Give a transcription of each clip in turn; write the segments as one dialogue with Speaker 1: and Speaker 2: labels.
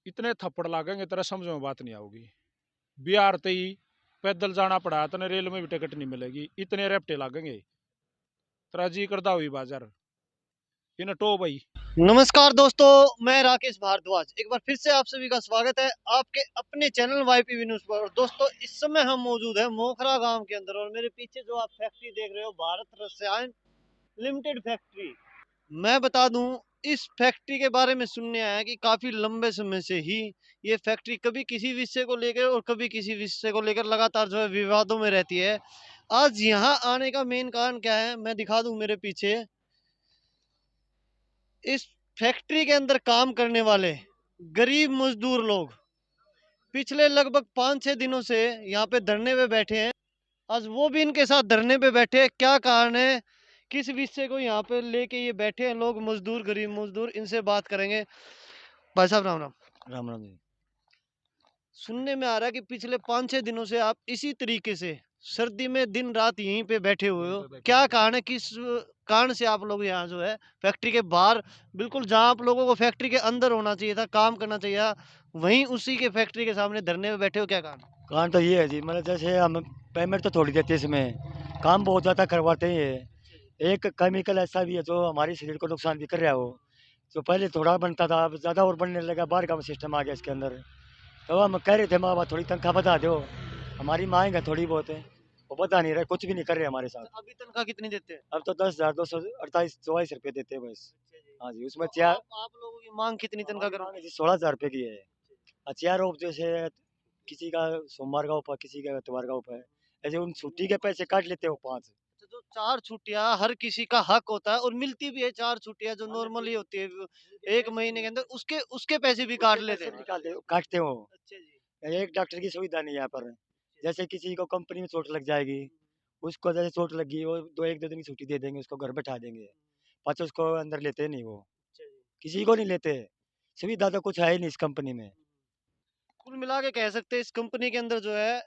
Speaker 1: इतने थप्पड़ लागेंगे तेरा समझ में बात नहीं आओगी। बिहार ते ही पैदल जाना पड़ा, तने रेल में भी टिकट नहीं मिलेगी, इतने रेपटे लागेंगे तेरा जी करदा हुई बाजार इन टो भाई।
Speaker 2: नमस्कार दोस्तों, मैं राकेश भारद्वाज एक बार फिर से आप सभी का स्वागत है आपके अपने चैनल वाईपीवी न्यूज पर। और दोस्तों, इस समय हम मौजूद हैं मोखरा गांव के अंदर और मेरे पीछे जो आप फैक्ट्री देख रहे हो, भारत रसायन लिमिटेड फैक्ट्री। मैं बता दूं, इस फैक्ट्री के बारे में सुनने आया कि काफी लंबे समय से ही ये फैक्ट्री कभी किसी विषय को लेकर और कभी किसी विषय को लेकर लगातार जो है विवादों में रहती है। आज यहाँ आने का मेन कारण क्या है, मैं दिखा दूं मेरे पीछे। इस फैक्ट्री के अंदर काम करने वाले गरीब मजदूर लोग पिछले लगभग 5-6 दिनों से यहाँ पे धरने पे बैठे हैं। आज वो भी इनके साथ धरने पे बैठे हैं। क्या कारण है, किस विषय को यहाँ पे लेके ये बैठे हैं लोग, मजदूर, गरीब मजदूर, इनसे बात करेंगे। भाई साहब, राम राम।
Speaker 3: राम राम जी।
Speaker 2: सुनने में आ रहा है कि पिछले 5-6 दिनों से आप इसी तरीके से सर्दी में दिन रात यहीं पे बैठे हुए हो। क्या कारण है, किस कारण से आप लोग यहाँ जो है फैक्ट्री के बाहर, बिल्कुल जहाँ आप लोगों को फैक्ट्री के अंदर होना चाहिए था, काम करना चाहिए था, वहीं उसी के फैक्ट्री के सामने धरने में बैठे हो, क्या कारण?
Speaker 3: कारण तो ये है जी, मतलब जैसे हम पेमेंट तो थोड़ी देते हैं, इसमें काम बहुत ज़्यादा करवाते हैं। ये एक केमिकल ऐसा भी है जो हमारे शरीर को नुकसान भी कर रहा हो। जो पहले थोड़ा बनता था, अब ज़्यादा और बनने लगा, बाहर का सिस्टम आ गया इसके अंदर। तो हम कह रहे थे माँ बाप थोड़ी तनख्वाह बता दो, हमारी मांग है थोड़ी बहुत है, वो बता नहीं रहे, कुछ भी नहीं कर रहे हमारे साथ।
Speaker 2: अभी तनख्वाह कितनी देते हैं?
Speaker 3: अब तो 10,248 देते हैं बस। हाँ जी, उसमें
Speaker 2: तो
Speaker 3: चार
Speaker 2: आप लोगों की मांग कितनी तनख्वाह करो?
Speaker 3: 16,000 रुपये की है। और चार ऑफ जैसे किसी का सोमवार का ऊपर, किसी का इतवार का ऊपर, ऐसे उन छुट्टी के पैसे काट लेते हो 5।
Speaker 2: जो 4 छुट्टियां हर किसी का हक होता है और मिलती भी है, 4 छुट्टियां जो नॉर्मली होती है एक महीने के अंदर, उसके उसके पैसे भी काट लेते हैं।
Speaker 3: निकालते काटते हो।
Speaker 2: अच्छा जी।
Speaker 3: एक डॉक्टर की सुविधा नहीं है यहाँ पर। जैसे किसी को कंपनी में चोट लग जाएगी, उसको जैसे चोट लगी, वो 2 दिन की छुट्टी दे देंगे, उसको घर बैठा देंगे। पाँच उसको अंदर लेते नहीं वो,
Speaker 2: अच्छा जी।
Speaker 3: किसी को नहीं लेते। सुविधा तो कुछ है ही नहीं इस कंपनी में।
Speaker 2: कुल मिला के कह सकते हैं इस कंपनी के अंदर जो है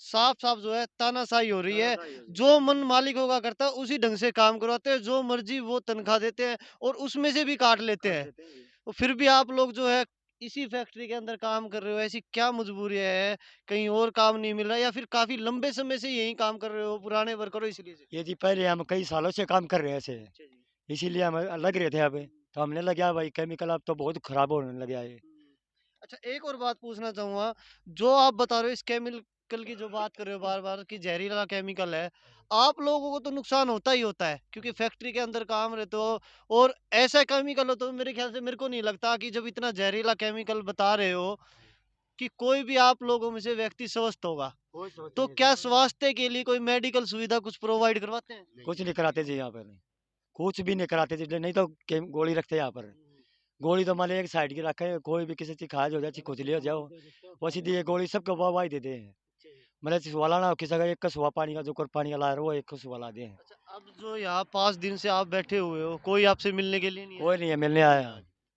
Speaker 2: साफ साफ जो है तानाशाही हो रही है। जो मन मालिकों का करता है उसी ढंग से काम करवाते हैं, जो मर्जी वो तनख्वाह देते हैं और उसमें से भी काट लेते हैं। तो फिर भी आप लोग जो है इसी फैक्ट्री के अंदर काम कर रहे हो, ऐसी क्या मजबूरी है? कहीं और काम नहीं मिल रहा या फिर काफी लंबे समय से यही काम कर रहे हो, पुराने वर्कर हो इसलिए से?
Speaker 3: ये जी पहले हम कई सालों से काम कर रहे हैं ऐसे,
Speaker 2: अच्छा जी।
Speaker 3: इसीलिए हम लग रहे थे। अब तो हमने लगा भाई केमिकल अब तो बहुत खराब होने लगा है।
Speaker 2: अच्छा, एक और बात पूछना चाहूँगा, जो आप बता रहे हो इस केमिकल की जो बात कर रहे हो बार-बार कि जहरीला केमिकल है, आप लोगों को तो नुकसान होता ही होता है क्योंकि फैक्ट्री के अंदर काम रहते हो और ऐसा केमिकल हो तो मेरे ख्याल से, मेरे को नहीं लगता कि जब इतना जहरीला केमिकल बता रहे हो कि कोई भी आप लोगों में से व्यक्ति स्वस्थ होगा।
Speaker 3: कोई सोच
Speaker 2: तो
Speaker 3: नहीं
Speaker 2: क्या
Speaker 3: है।
Speaker 2: स्वास्थ्य के लिए कोई मेडिकल सुविधा कुछ प्रोवाइड करवाते हैं?
Speaker 3: कुछ नहीं कराते जी यहाँ पर, कुछ भी नहीं कराते जी, नहीं तो गोली रखते हैं यहाँ पर। गोली तो मान लो एक साइड की रखे, कोई भी किसी चीज खाज हो जाए, खुजली हो जाओ, वो सीधी ये गोली सबको वाह देते हैं। मतलब सुवाला ना हो किसी का, एक का सुहा पानी का, जो पानी का ला रहा है वो एक को सुहा ला दे।
Speaker 2: अच्छा, अब जो यहाँ 5 दिन से आप बैठे हुए हो, कोई आपसे मिलने के लिए नहीं
Speaker 3: कोई
Speaker 2: आया?
Speaker 3: नहीं है मिलने आया,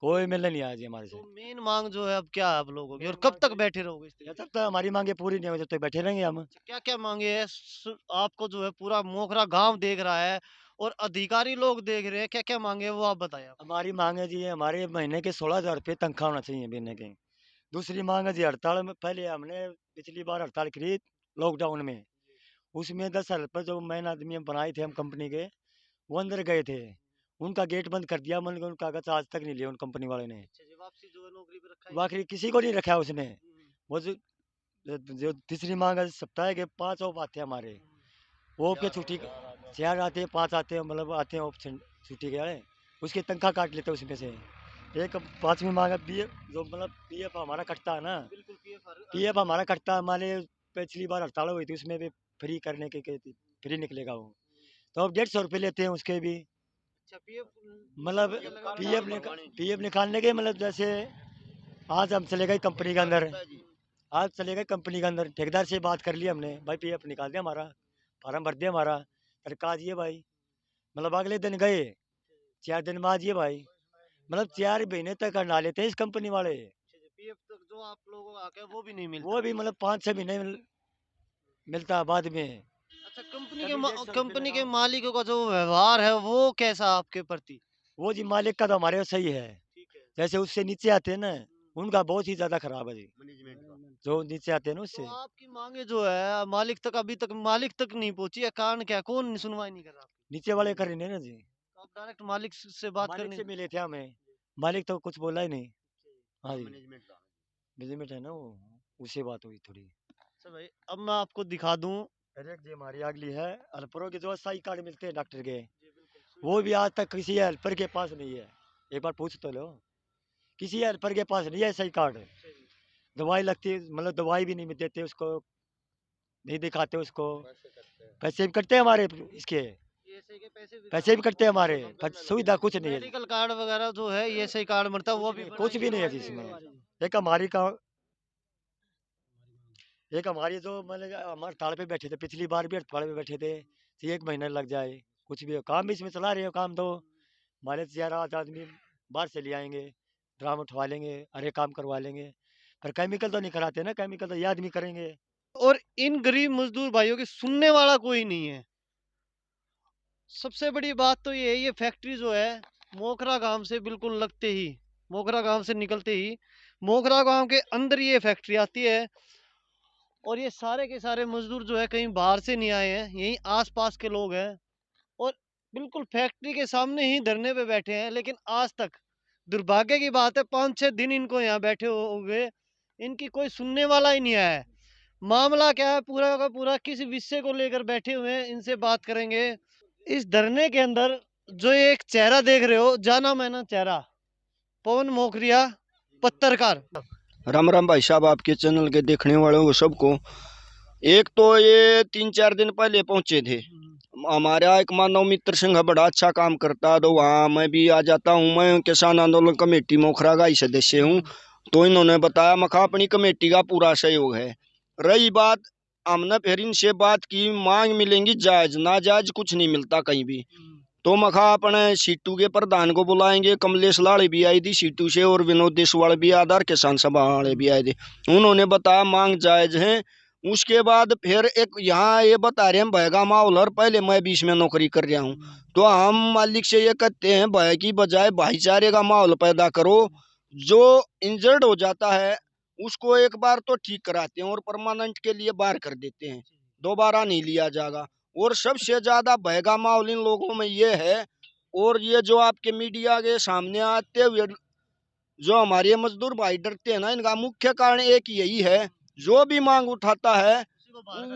Speaker 3: कोई मिलने नहीं आया जी हमारे से।
Speaker 2: तो मेन मांग जो है अब क्या है आप लोगों की और
Speaker 3: मेन
Speaker 2: कब
Speaker 3: मांग
Speaker 2: तक
Speaker 3: तो
Speaker 2: बैठे रहोगे इस
Speaker 3: जब
Speaker 2: तरीके
Speaker 3: तक तो हमारी मांगे पूरी नहीं हो जब तक बैठे रहेंगे हम।
Speaker 2: से? क्या क्या मांगे है? आपको जो है पूरा मोखरा गांव देख रहा है और अधिकारी लोग देख रहे हैं, क्या क्या मांगे है वो आप बताएं आप।
Speaker 3: हमारी मांग है जी, हमारे महीने के 16,000 रुपये तनख्वाह होना चाहिए महीने के। दूसरी मांग है जी हड़ताल में, पहले हमने पिछली बार हड़ताल करी लॉकडाउन में, उसमें 10,000 रुपये जो मेन आदमी हम बनाए थे हम कंपनी के, वो अंदर गए थे, उनका गेट बंद कर दिया। मन उनका कागज आज तक नहीं लिया उन कंपनी वाले ने।
Speaker 2: अच्छा जी, वापसी जो है नौकरी पे रखा ही नहीं।
Speaker 3: आखिरी किसी को नहीं रखा उसने।
Speaker 2: हम्म,
Speaker 3: वो जो तीसरी मांग है, सप्ताह के 5 ऑफ आते हैं हमारे, वो पे छुट्टी 4 आते हैं, 5 आते हैं, मतलब आते हैं ऑप्शन छुट्टी के वाले, उसकी तनख्वाह काट लेते हैं उसमें से। एक पाँचवीं मांग है पीएफ, जो मतलब पीएफ हमारा कटता है ना,
Speaker 2: बिल्कुल पीएफ
Speaker 3: पीएफ हमारा कटता है। हमारे पिछली बार हड़ताल हुई थी, उसमें भी फ्री करने के कहती, फ्री निकलेगा वो। तो अब 150 रुपये लेते हैं उसके भी।
Speaker 2: अच्छा पीएफ
Speaker 3: मतलब पीएफ निकालने के, मतलब जैसे आज हम चले गए कंपनी के अंदर, आज चले गए कंपनी के अंदर, ठेकेदार से बात कर ली हमने, भाई पीएफ निकाल दिया हमारा, फार्म भर दिया हमारा। अरे कहा जी भाई, मतलब अगले दिन गए, 4 दिन बाद ये भाई, मतलब 4 महीने तक करना लेते हैं इस कंपनी वाले।
Speaker 2: पीएफ तक जो आप लोगों का हक है वो भी नहीं मिलता।
Speaker 3: वो भी मतलब 5-6 महीने मिलता है बाद में।
Speaker 2: अच्छा, कंपनी के
Speaker 3: कभी 150 रुपये
Speaker 2: कंपनी के
Speaker 3: लगाओ।
Speaker 2: मालिकों का जो व्यवहार है वो कैसा आपके प्रति?
Speaker 3: वो जी मालिक का तो हमारे यहाँ सही है,
Speaker 2: ठीक है।
Speaker 3: जैसे उससे नीचे आते हैं ना, उनका बहुत ही ज्यादा खराब है जी,
Speaker 2: मैनेजमेंट का।
Speaker 3: जो नीचे आते हैं ना
Speaker 2: तो
Speaker 3: उससे।
Speaker 2: आपकी मांगे जो है मालिक तक अभी तक मालिक तक नहीं पहुंची है, कारण क्या, कौन सुनवाई नहीं कर रहा आपकी?
Speaker 3: नीचे वाले कर रहे हैं ना जी।
Speaker 2: तो आप डायरेक्ट मालिक से बात
Speaker 3: मालिक
Speaker 2: करने।
Speaker 3: से मिले थे हमें, मालिक तो कुछ बोला ही नहीं। हाँ जी,
Speaker 2: मैनेजमेंट का।
Speaker 3: मैनेजमेंट है ना वो, उससे बात हुई थोड़ी।
Speaker 2: अच्छा भाई, अब मैं आपको दिखा दूं।
Speaker 3: अरे जी हमारी अगली है हेल्परों के, जो अस्थायी कार्ड मिलते हैं डॉक्टर के, वो भी आज तक किसी हेल्पर के पास नहीं है। एक बार पूछ तो लो, किसी हेल्पर के पास नहीं है सही कार्ड। दवाई लगती है, मतलब दवाई भी नहीं देते उसको, नहीं दिखाते उसको। पैसे भी कटते हैं हमारे इसके,
Speaker 2: ईएसआई के पैसे भी
Speaker 3: पैसे भी कटते हैं हमारे, पर सुविधा कुछ नहीं है जी।
Speaker 2: मेडिकल कार्ड वगैरह जो है ईएसआई कार्ड मिलता है वो भी
Speaker 3: कुछ भी नहीं है जी इसमें। एक हमारी का, एक हमारी जो मतलब हमारे हड़ताल पे बैठे थे, पिछली बार भी हड़ताल पे बैठे थे, तो 1 महीना लग जाए। कुछ भी हो, काम भी इसमें चला रहे हो काम तो, हमारे 4 8 आदमी बाहर से ले आएंगे, ड्राम उठवा लेंगे, अरे काम करवा लेंगे, पर केमिकल तो नहीं कराते ना, केमिकल तो ये आदमी करेंगे।
Speaker 2: और इन गरीब मजदूर भाइयों की सुनने वाला कोई नहीं है। सबसे बड़ी बात तो ये है, ये फैक्ट्री जो है मोखरा गांव से बिल्कुल लगते ही, मोखरा गांव से निकलते ही मोखरा गांव के अंदर ये फैक्ट्री आती है। और ये सारे के सारे मजदूर जो है कहीं बाहर से नहीं आए हैं, यहीं आसपास के लोग हैं। और बिल्कुल फैक्ट्री के सामने ही धरने पे बैठे हैं, लेकिन आज तक दुर्भाग्य की बात है 5 6 दिन इनको यहाँ बैठे हुए इनकी कोई सुनने वाला ही नहीं आया है। मामला क्या है पूरा का पूरा, किस विषय को लेकर बैठे हुए हैं, इनसे बात करेंगे। इस धरने के अंदर जो ये एक चेहरा देख रहे हो, जाना माना चेहरा, पवन मोखरिया, पत्रकार।
Speaker 4: राम राम भाई साहब, आपके चैनल के देखने वालों को सबको। एक तो ये 3 4 दिन पहले पहुंचे थे। हमारा एक मानव मित्र संघ बड़ा अच्छा काम करता, तो वहाँ मैं भी आ जाता हूँ। मैं किसान आंदोलन कमेटी मोखरा का ही सदस्य हूँ। तो इन्होंने बताया मखा अपनी कमेटी का पूरा सहयोग है। रही बात, हमने फिर इनसे बात की, मांग मिलेंगी जायज, नाजायज कुछ नहीं मिलता कहीं भी। तो मखा अपने सीटू के प्रधान को बुलाएंगे, कमलेश लाड़े भी आई थी सीटू से, और विनोद देशवाल भी, आधार किसान सभा वाले भी आए थे। उन्होंने बताया मांग जायज है। उसके बाद फिर एक यहाँ ये बता रहे हैं भय का माहौल, और पहले मैं बीच में नौकरी कर रहा हूँ। तो हम मालिक से ये कहते हैं भय की बजाय भाईचारे का माहौल पैदा करो। जो इंजर्ड हो जाता है उसको एक बार तो ठीक कराते हैं और परमानेंट के लिए बाहर कर देते हैं, दोबारा नहीं लिया जाएगा। और सबसे ज्यादा भय का माहौल इन लोगों में ये है। और ये जो आपके मीडिया के सामने आते हुए जो हमारे मजदूर भाई डरते हैं ना, इनका मुख्य कारण एक यही है, जो भी मांग उठाता है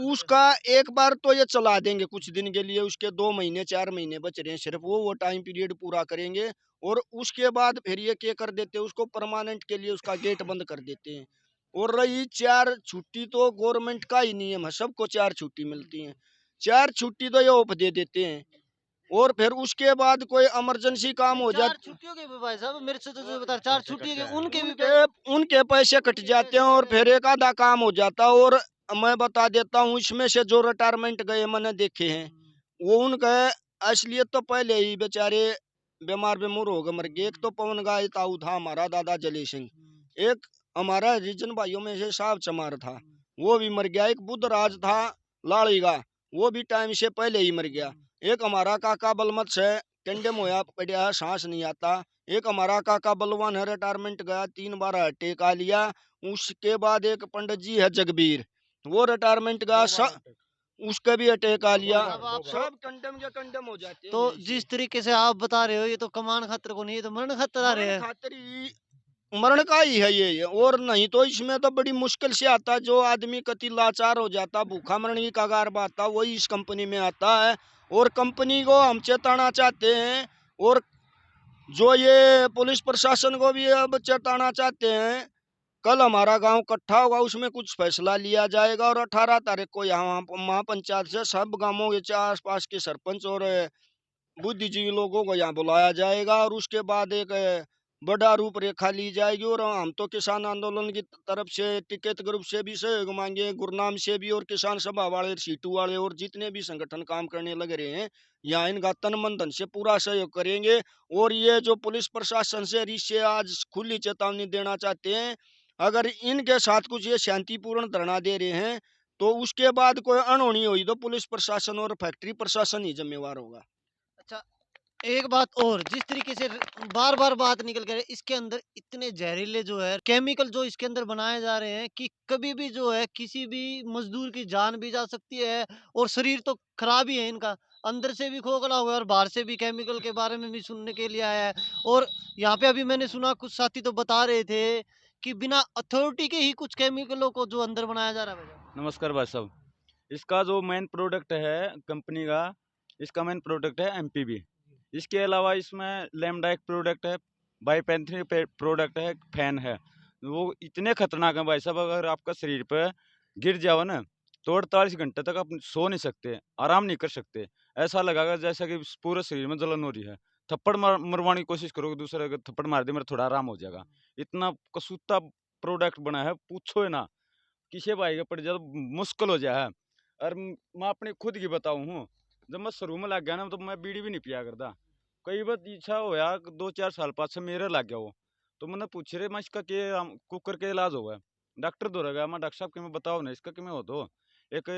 Speaker 4: उसका एक बार तो ये चला देंगे कुछ दिन के लिए, उसके 2 महीने 4 महीने बच रहे हैं सिर्फ, वो टाइम पीरियड पूरा करेंगे। और उसके बाद फिर ये क्या कर देते हैं, उसको परमानेंट के लिए उसका गेट बंद कर देते हैं। और रही 4 छुट्टी, तो गवर्नमेंट का ही नियम है, सबको 4 छुट्टी मिलती है। 4 छुट्टी तो ये ऑफ दे देते हैं। और फिर उसके बाद कोई इमरजेंसी काम हो जाए,
Speaker 2: 4 छुट्टियों के भी भाई साहब, मेरे से तो जो बता 4 छुट्टियों के उनके भी
Speaker 4: उनके पैसे कट जाते हैं। और फिर एक आधा काम हो जाता है। और मैं बता देता हूँ, इसमें से जो रिटायरमेंट गए मैंने देखे हैं, वो उनके असलियत तो पहले ही बेचारे बीमार बेमूर हो गए, मर गए। एक तो पवन गाय ताऊ था हमारा दादा जली सिंह, एक हमारा रिजन भाइयों में से साहब चमार था, वो भी मर गया। एक बुद्धराज था लाड़ी का, वो भी टाइम से पहले ही मर गया। एक हमारा काका बलमत से टेंडम होया पड़ा है, सांस नहीं आता। एक हमारा काका बलवान है, रिटायरमेंट गया, 3 बार अटैक आ लिया। उसके बाद एक पंडित जी है जगबीर, वो रिटायरमेंट गया, उसका भी अटैक आ लिया।
Speaker 2: अब आप
Speaker 4: सब कंडम के कंडम हो जाते हैं।
Speaker 2: तो जिस तरीके से आप बता रहे हो, ये तो कमान खतर को नहीं, ये तो मरण खतर आ रहे
Speaker 4: मरण
Speaker 2: हैं।
Speaker 4: खातिर ही, मरण का ही है ये। और नहीं तो इसमें तो बड़ी मुश्किल से आता, जो आदमी कति लाचार हो जाता, भूखा मरण की कगार पर आता, वही इस कंपनी में आता है। और कंपनी को हम चेताना चाहते हैं, और जो ये पुलिस प्रशासन को भी अब चेताना चाहते हैं। कल हमारा गांव इकट्ठा होगा, उसमें कुछ फैसला लिया जाएगा। और 18 तारीख को यहाँ महापंचायत से सब गांवों के आस पास के सरपंच और बुद्धिजीवी लोगों को यहाँ बुलाया जाएगा। और उसके बाद एक बड़ा रूपरेखा ली जाएगी। और हम तो किसान आंदोलन की तरफ से टिकैत ग्रुप से भी सहयोग मांगे, गुरनाम से भी, और किसान सभा वाले, सीटू वाले, और जितने भी संगठन काम करने लग रहे हैं, यहाँ इनका तन मन धन से पूरा सहयोग करेंगे। और ये जो पुलिस प्रशासन से इससे आज खुली चेतावनी देना चाहते हैं, अगर इनके साथ कुछ ये शांतिपूर्ण धरना दे रहे हैं, तो उसके बाद कोई अनहोनी हुई तो पुलिस प्रशासन और फैक्ट्री प्रशासन ही जिम्मेवार होगा।
Speaker 2: अच्छा, एक बात और, जिस तरीके से बार बार बात निकल कर इसके अंदर इतने जहरीले जो है केमिकल जो इसके अंदर बनाए जा रहे हैं कि कभी भी जो है किसी भी मजदूर की जान भी जा सकती है। और शरीर तो खराब ही है इनका, अंदर से भी खोखला हुआ है और बाहर से भी केमिकल के बारे में भी सुनने के लिए आया है। और यहाँ पे अभी मैंने सुना कुछ साथी तो बता रहे थे कि बिना अथॉरिटी के ही कुछ केमिकलों को जो अंदर बनाया जा रहा है भाई।
Speaker 5: नमस्कार भाई साहब। इसका जो मेन प्रोडक्ट है कंपनी का, इसका मेन प्रोडक्ट है एमपीबी। इसके अलावा इसमें लैम्डा एक प्रोडक्ट है, बाईपेंथ्री प्रोडक्ट है, फैन है। वो इतने खतरनाक है भाई साहब, अगर आपका शरीर पे गिर जाओ ना तो 48 घंटे तक आप सो नहीं सकते, आराम नहीं कर सकते। ऐसा लगेगा जैसा कि पूरे शरीर में जलन हो रही है। थप्पड़ मरवाने की कोशिश करोगे दूसरे, अगर थप्पड़ मार दे मेरा थोड़ा आराम हो जाएगा। इतना कसूता प्रोडक्ट बना है, पूछो ही ना। किसे भाई का पड़ जाए तो मुश्किल हो जाए। और मैं अपनी खुद की बताऊँ हूँ, जब मैं शुरू में लग गया ना तो मैं बीड़ी भी नहीं पिया करता। कई बार इच्छा होया 2-4 साल पास मेरे लग गया वो। तो मैंने पूछ रहे मैं इसका के कुकर के इलाज हुआ है। डॉक्टर दो गया मैं, डॉक्टर साहब कि मैं बताओ ना इसका कि मैं हो तो एक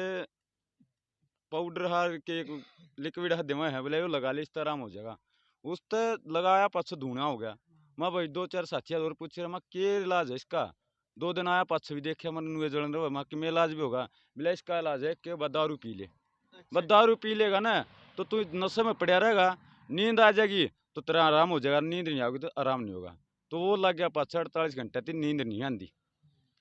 Speaker 5: पाउडर हार के एक लिक्विड हद में है बोले वो लगा ले इससे आराम हो जाएगा। उस तर लगाया पाछ धुआं हो गया। मैं भाई 2-4 साथी और पूछ रहा मैं के इलाज है इसका। 2 दिन आया पाछ भी देखा मैंने नुए जलन रहा मैं कि में इलाज भी होगा। बोले इसका इलाज है कि बस दारू पी ले। बस दारू पी लेगा ना तो तू नशे में पड़ा रहेगा, नींद आ जाएगी तो तेरा आराम हो जाएगा, नींद नहीं आएगी तो आराम नहीं होगा। तो वो लग गया पाछ 48 घंटे थी नींद नहीं आती।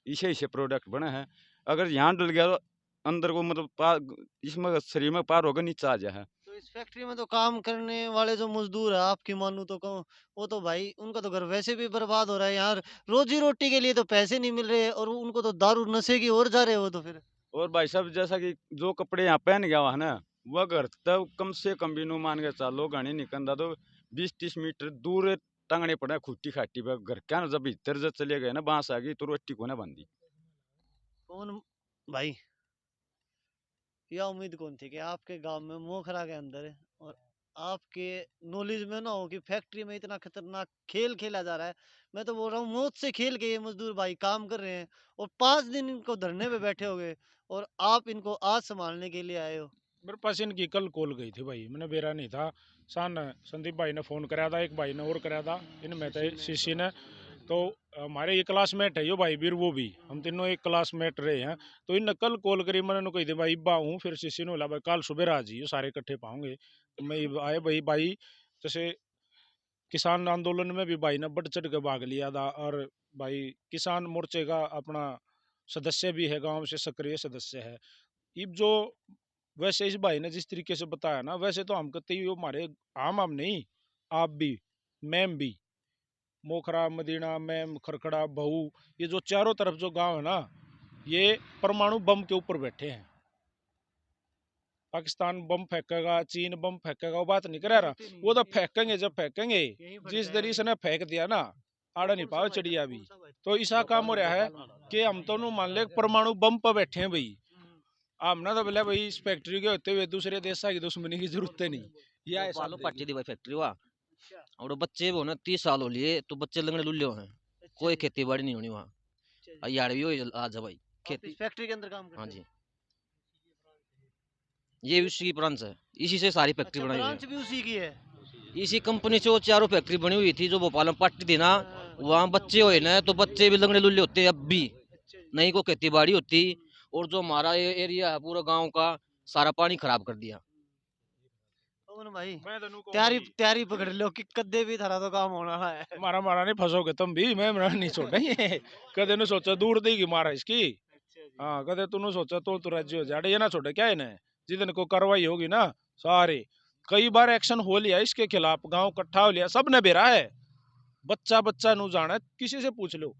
Speaker 5: इसे इसे प्रोडक्ट बने हैं। अगर यहाँ डल गया तो अंदर को मतलब इसमें शरीर में पार होगा नीचे आ जाए।
Speaker 2: तो इस फैक्ट्री में तो काम करने वाले जो मजदूर है आपकी मानूं तो कहूँ, वो तो भाई उनका तो घर वैसे भी बर्बाद हो रहा है यार। रोजी रोटी के लिए तो पैसे नहीं मिल रहे और उनको तो दारू नशे की ओर जा रहे हो तो फिर।
Speaker 5: और भाई साहब जैसा कि जो कपड़े यहाँ पहन गया हुआ है ना, वह घर तक कम से कम भी नु मान के चलो घनी निकलता तो 20-30 मीटर दूर टांगने पड़े खुट्टी खाटी पे। घर क्या ना जब इधर जब चले गए ना बांस आ गई तो रोटी को ना बंदी।
Speaker 2: कौन भाई, यह उम्मीद कौन थी कि आपके गांव में मोखरा के अंदर है और आपके नॉलेज में ना हो कि फैक्ट्री में इतना खतरनाक खेल खेला जा रहा है। मैं तो बोल रहा हूँ मौत से खेल के ये मजदूर भाई काम कर रहे हैं और 5 दिन इनको धरने पे बैठे हो गए और आप इनको आज संभालने के लिए आए हो।
Speaker 1: मेरे पास इनकी कल कॉल गई थी भाई, मैंने बेरा नहीं था। सान संदीप भाई ने फ़ोन कराया था, एक भाई ने और कराया था, इनमें थे शीशी ने। तो हमारे ये क्लासमेट है यो भाई बीर, वो भी हम तीनों एक क्लासमेट रहे हैं। तो इनने कल कॉल करी, मैंने उन्हें कही थी भाई इब्बा हूँ, फिर शीशी ने बोला भाई कल सुबह आ जी सारे इकट्ठे पाऊंगे। तो मैं आए भाई भाई जैसे किसान आंदोलन में भी भाई ने बढ़ चढ़ के भाग लिया था। और भाई किसान मोर्चे का अपना सदस्य भी है, गांव से सक्रिय सदस्य है। अब जो वैसे इस भाई ने जिस तरीके से बताया ना, वैसे तो हम कहते ही वो हमारे हम नहीं, आप भी, मैम भी, मोखरा मदीना मैम खरखड़ा बहू, ये जो चारों तरफ जो गांव है ना, ये परमाणु बम के ऊपर बैठे हैं। पाकिस्तान बम फेंकेगा, चीन बम फेंकेगा, वो बात नहीं करा रहा। वो तो फेंकेंगे, जब फेंकेंगे जिस तरीके से ने फेंक दिया ना, आड़ा नहीं पाओ चिड़िया भी। तो ऐसा काम हो रहा है कि हम तो नु मान ले परमाणु बम पर बैठे हैं भाई। हमने तो बोले भाई इस फैक्ट्री के होते हुए दूसरे देश की दुश्मनी की जरूरत है नहीं। ये ऐसा
Speaker 6: पालो पट्टी दी भाई फैक्ट्री हुआ और बच्चे वो ना 30 साल हो लिए तो बच्चे लंगड़े लुल्ले हैं। कोई खेती बाड़ी नहीं होनी वहाँ। यार भी हो आज भाई
Speaker 2: आप
Speaker 6: खेती।
Speaker 2: इस फैक्ट्री के अंदर काम करते
Speaker 6: हाँ
Speaker 2: हो?
Speaker 6: जी, ये भी उसी की ब्रांच है, इसी से सारी फैक्ट्री
Speaker 2: अच्छा,
Speaker 6: बनाई हुई
Speaker 2: ब्रांच भी उसी की है।
Speaker 6: है। इसी कंपनी से वो चारों फैक्ट्री बनी हुई थी जो भोपाल में पट्टी थी ना। वहाँ बच्चे हुए ना तो बच्चे भी लंगड़े लुल्ले होते हैं अब भी।
Speaker 2: अच्छा जी।
Speaker 6: नहीं को खेती बाड़ी होती। और जो हमारा ये एरिया है पूरा गाँव का सारा पानी खराब कर दिया।
Speaker 2: कौन भाई,
Speaker 1: मैं तो नु कहूं
Speaker 2: तैयारी
Speaker 1: भाई,
Speaker 2: तैयारी पकड़ लो कि कद्दे भी थारा तो काम होना है।
Speaker 1: मारा मारा नहीं फंसोगे तुम भी, मैं मेरा नहीं छोड़ेंगे। कदे ने सोचा दूर देगी मारा इसकी।
Speaker 2: अच्छा जी।
Speaker 1: हाँ कदे तूने सोचा तो राज्य हो जाए, ये ना छोड़े क्या इन्हें। जितने को कार्रवाई होगी ना सारे, कई बार एक्शन हो लिया इसके खिलाफ, गांव इकट्ठा हो लिया, सबने बेरा है। बच्चा बच्चा नु जाना, किसी से पूछ लो